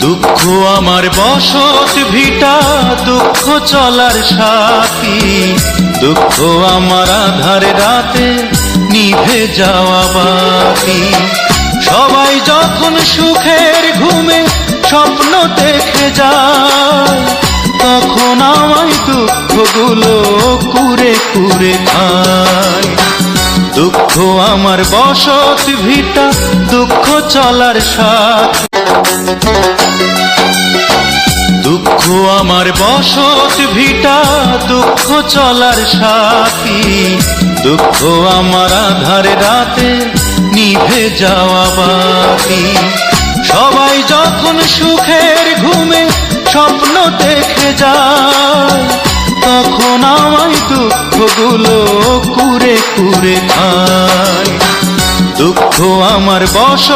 দুঃখ আমার বসত ভিটা, দুঃখ চলার সাথী। দুঃখ আমার আধার রাতে নিভে যাওয়া বাতি। সবাই যখন সুখের ঘুমে স্বপ্ন দেখে যায়, তখন আমায় দুঃখগুলো কুরে কুরে খায়। দুঃখ আমার বসত ভিটা, দুঃখ চলার সাথী। দুঃখ আমার বসত ভিটা, দুঃখ চলার সাথী। দুঃখ আমার আধার রাতে নিভে যাওয়া বাতি। সবাই যখন সুখের ঘুমে স্বপ্ন দেখে যায়, তখন আমায় দুঃখগুলো কুরে কুরে খায়। দুঃখ আমার বসত